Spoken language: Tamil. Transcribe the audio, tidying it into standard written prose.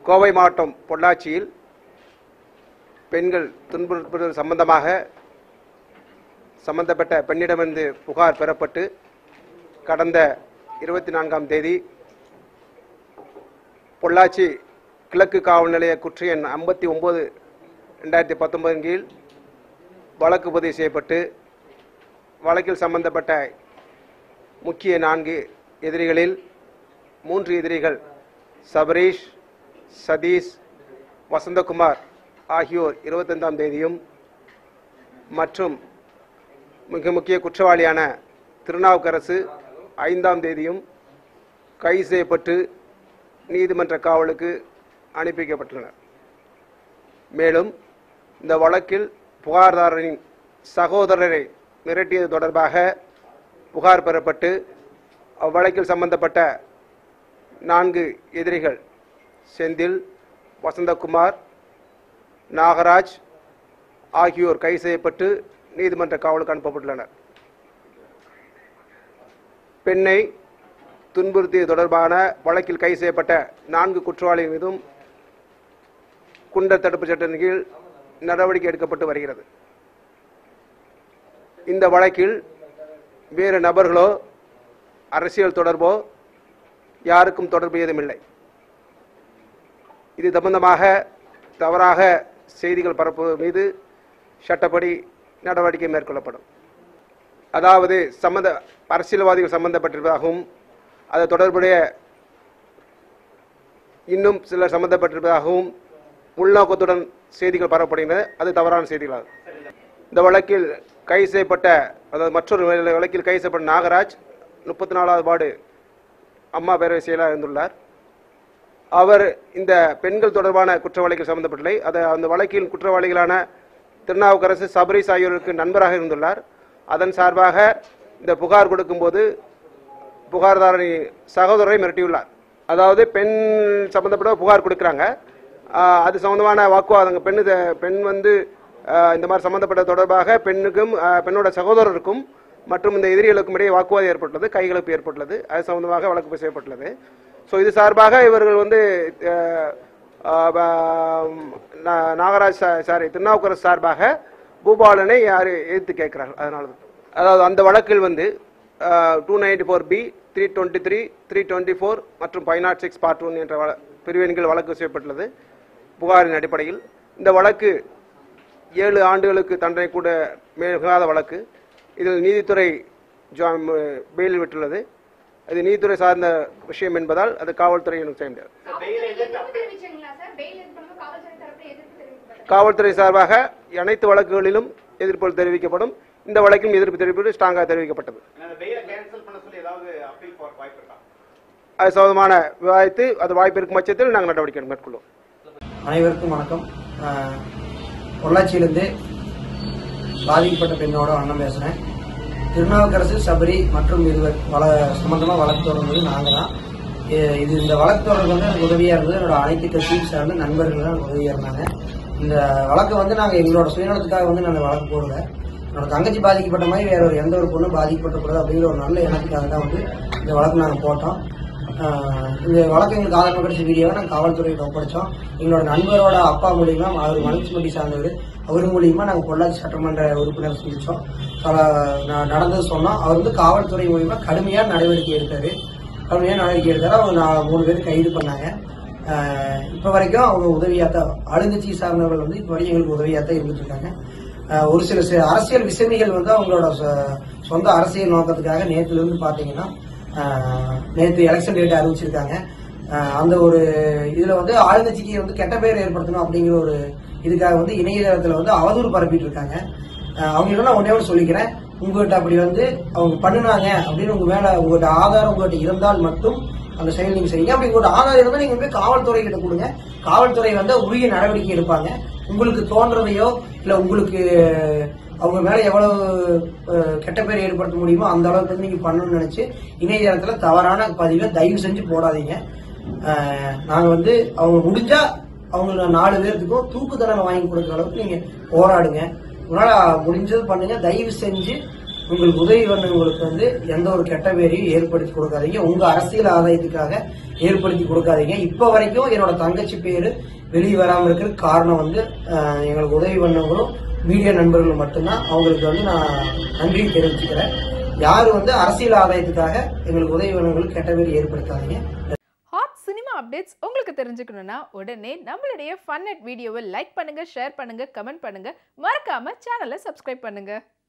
கோவை மாவட்டம் பொள்ளாச்சியில் பெண்கள் துன்புறுத்தல் சம்பந்தமாக சம்பந்தப்பட்ட பெண்ணிடமிருந்து புகார் பெறப்பட்டு கடந்த 24ஆம் தேதி பொள்ளாச்சி கிழக்கு காவல் நிலைய குற்ற எண் 59/2019 கீழ் வழக்கு பதிவு செய்யப்பட்டு வழக்கில் சம்பந்தப்பட்ட முக்கிய 4 எதிரிகளில் 3 எதிரிகள் சபரீஷ், சதீஷ், வசந்தகுமார் ஆகியோர் 25ஆம் தேதியும் மற்றும் மிக முக்கிய குற்றவாளியான திருநாவுக்கரசு 5ஆம் தேதியும் கைது செய்யப்பட்டு நீதிமன்ற காவலுக்கு அனுப்பி வைக்கப்பட்டுள்ளனர். மேலும் இந்த வழக்கில் புகார்தாரரின் சகோதரரை மிரட்டியது தொடர்பாக புகார் பெறப்பட்டு அவ்வழக்கில் சம்பந்தப்பட்ட 4 எதிரிகள் செந்தில், வசந்தகுமார், நாகராஜ் ஆகியோர் கைது செய்யப்பட்டு நீதிமன்ற காவலுக்கு அனுப்பப்பட்டுள்ளனர். பெண்ணை துன்புறுத்தியது தொடர்பான வழக்கில் கைது செய்யப்பட்ட 4 குற்றவாளிகள் மீதும் குண்டர் தடுப்பு சட்டத்தின் கீழ் நடவடிக்கை எடுக்கப்பட்டு வருகிறது. இந்த வழக்கில் வேறு நபர்களோ அரசியல் தொடர்போ யாருக்கும் தொடர்பு ஏதுமில்லை. இது சம்பந்தமாக தவறாக செய்திகள் பரப்புவது மீது சட்டப்படி நடவடிக்கை மேற்கொள்ளப்படும். அதாவது அரசியல்வாதிகள் சம்பந்தப்பட்டிருப்பதாகவும் அது தொடர்புடைய இன்னும் சிலர் சம்பந்தப்பட்டிருப்பதாகவும் உள்நோக்கத்துடன் செய்திகள் பரப்பப்படுகின்றன. அது தவறான செய்திகளாகும். இந்த வழக்கில் கைது செய்யப்பட்ட மற்றொரு வழக்கில் கைது செய்யப்பட்ட நாகராஜ் 34வது வார்டு அம்மா பேரவை செயலாளர் இருந்துள்ளார். அவர் இந்த பெண்கள் தொடர்பான குற்றவாளிகள் சம்பந்தப்பட்டலை அந்த வழக்கில் குற்றவாளிகளான திருநாவுக்கரசு, சபரீஷ் ஆகியோருக்கு நண்பராக இருந்துள்ளார். அதன் சார்பாக இந்த புகார் கொடுக்கும்போது புகார்தாரரின் சகோதரரை மிரட்டியுள்ளார். அதாவது பெண் சம்பந்தப்பட்ட புகார் கொடுக்குறாங்க, அது சம்பந்தமான வாக்குவாதங்க பெண் இந்த மாதிரி சம்பந்தப்பட்ட தொடர்பாக பெண்ணுக்கும் பெண்ணோட சகோதரருக்கும் மற்றும் இந்த எதிரிகளுக்கும் இடையே வாக்குவாதம் ஏற்பட்டுள்ளது, கைகலப்பு ஏற்பட்டுள்ளது. அது சம்பந்தமாக வழக்கு பதிவு செய்யப்பட்டுள்ளது. ஸோ இது சார்பாக இவர்கள் நாகராஜ் திருநாவுக்கரசு சார்பாக பூபாலனை யார் எதிர்த்து கேட்கிறார்கள். அதனால அதாவது அந்த வழக்கில் 294B, 323, 324 மற்றும் 506 Part 1 என்ற பிரிவின்கள் வழக்கு செய்யப்பட்டுள்ளது. புகாரின் அடிப்படையில் இந்த வழக்கு 7 ஆண்டுகளுக்கு தண்டனை கூட மிகாத வழக்கு. இதில் நீதித்துறை பெயில் விட்டுள்ளது. அது நீதித்துறை சார்ந்த விஷயம் என்பதால் அது காவல்துறை செய்ய முடியாது. காவல்துறை சார்பாக அனைத்து வழக்குகளிலும் எதிர்ப்பு தெரிவிக்கப்படும். இந்த வழக்கிலும் எதிர்ப்பு தெரிவிப்பு ஸ்ட்ராங்காக தெரிவிக்கப்பட்டது. அது சம்பந்தமான விவாதித்து அது வாய்ப்பு இருக்கும் பட்சத்தில் நாங்கள் நடவடிக்கை மேற்கொள்வோம். அனைவருக்கும் வணக்கம். பொள்ளாச்சியிலிருந்து பாதிக்கப்பட்ட பெண்ணோட அண்ணன் பேசுறேன். திருநாவுக்கரசு, சபரி மற்றும் இருவர் சம்பந்தமா வழக்கு தொடர்ந்தது நாங்கள் தான். இந்த வழக்கு தொடர்பு எனக்கு உதவியா இருந்தது. என்னோட அனைத்து கட்சியும் சார்ந்த நண்பர்கள் தான் உதவியா இருந்தாங்க. இந்த வழக்கு நாங்கள் எங்களோட சுயநலத்துக்காக நாங்கள் வழக்கு போடல. என்னோட தங்கச்சி பாதிக்கப்பட்ட மாதிரி வேற எந்த ஒரு பொண்ணும் பாதிக்கப்படக்கூடாது அப்படிங்கிற ஒரு நல்ல எண்ணத்துக்காக தான் இந்த வழக்கு நாங்கள் போட்டோம். இந்த வழக்கு எங்களுக்கு ஆதரவு கிடைச்ச வீடியோவை நாங்கள் காவல்துறையிட்ட ஒப்படைச்சோம். எங்களோட நண்பரோட அப்பா மூலியமா, அவர் மனுச்சுமட்டி சார்ந்தவர், அவர் மூலியமா நாங்கள் பொள்ளாச்சி சட்டமன்ற உறுப்பினர் சந்திச்சோம். நடந்தது சொன்னோம். அவர் காவல்துறை மூலியமா கடுமையான நடவடிக்கை எடுத்தாரு. அவர் 3 பேர் கைது பண்ணாங்க. இப்ப வரைக்கும் அவங்க உதவியாத்தான் ஆளுங்கட்சி சார்ந்தவர்கள் இப்ப வரைக்கும் எங்களுக்கு உதவியாத்தான் இருந்துட்டு இருக்காங்க. ஒரு சில அரசியல் விசமிகள் அவங்களோட சொந்த அரசியல் நோக்கத்துக்காக நேற்றுல இருந்து பாத்தீங்கன்னா நேற்று எலெக்ஷன் டேட் அறிவிச்சிருக்காங்க. அந்த ஒரு இதுல ஆளுங்கட்சிக்கு கெட்ட பேர் ஏற்படுத்தணும் அப்படிங்கிற ஒரு இதுக்காக இணையதளத்துல அவதூறு பரப்பிட்டு இருக்காங்க. அவங்க நான் ஒன்னே சொல்லிக்கிறேன், உங்ககிட்ட அப்படி அவங்க பண்ணுனாங்க அப்படின்னு உங்க மேல உங்கள்கிட்ட ஆதாரம் உங்ககிட்ட இருந்தால் மட்டும் அந்த செயல் நீங்க செய்யுங்க. அப்படி உங்களோட ஆதாரம் இருந்தால் நீங்க காவல்துறை கிட்ட கொடுங்க. காவல்துறை உரிய நடவடிக்கை எடுப்பாங்க. உங்களுக்கு தோன்றதையோ இல்ல உங்களுக்கு அவங்க மேல எவ்வளவு கெட்ட பேர் ஏற்படுத்த முடியுமோ அந்த அளவுக்கு நீங்க பண்ணணும்னு நினைச்சு இணையதளத்துல தவறான பதிவை தயவு செஞ்சு போடாதீங்க. நாங்க அவங்க முடிஞ்சா அவங்க 4 பேருக்கும் தூக்கு தண்டனை வாங்கி கொடுக்குற அளவுக்கு நீங்க போராடுங்க. உங்களால முடிஞ்சது பண்ணுங்க. தயவு செஞ்சு உங்களுக்கு உதவி பண்ணவங்களுக்கு வந்து எந்த ஒரு கெட்ட பேரையும் ஏற்படுத்தி கொடுக்காதீங்க. உங்க அரசியல் ஆதாயத்துக்காக ஏற்படுத்தி கொடுக்காதீங்க. இப்ப வரைக்கும் என்னோட தங்கச்சி பேரு வெளியே வராம இருக்கிறதுக்கு காரணம் வந்து எங்களுக்கு உதவி பண்ணவங்களும் மீடியா நண்பர்கள் மட்டும்தான். அவங்களுக்கு வந்து நான் நன்றி தெரிவிச்சுக்கிறேன். யாரும் வந்து அரசியல் ஆதாயத்துக்காக எங்களுக்கு உதவி பண்ணவங்களுக்கு கெட்ட பேர் ஏற்படுத்தாதீங்க. ஹாட் சினிமா அப்டேட்ஸ் உங்களுக்கு தெரிஞ்சுக்கணும்னா உடனே நம்மளுடைய ஃபன் நெட் வீடியோவை லைக் பண்ணுங்க, ஷேர் பண்ணுங்க, கமெண்ட் பண்ணுங்க, மறக்காம சேனலை சப்ஸ்கிரைப் பண்ணுங்க.